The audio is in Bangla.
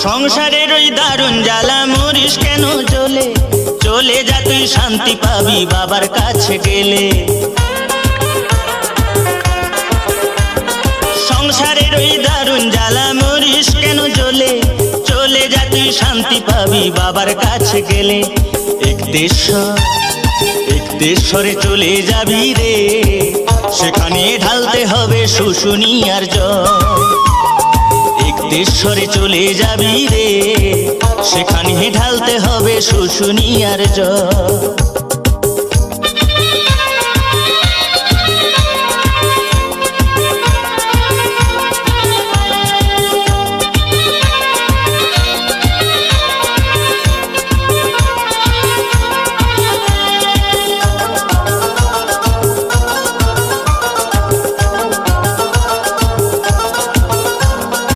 সংসারের ওই দারুণ জ্বালা মরিস কেন জ্বলে, চলে যা তুই শান্তি পাবি বাবার কাছে গেলে। সংসারের ওই দারুণ জ্বালা মরিস কেন জ্বলে, চলে যা তুই শান্তি পাবি বাবার কাছে গেলে। একদেশ্বরে চলে যাবি রে, সেখানে ঢালতে হবে শুশুনিয়ার জল। একদেশ্বরে চলে যাবি রে, সেখানে ঢালতে হবে শুশুনিয়ার জল।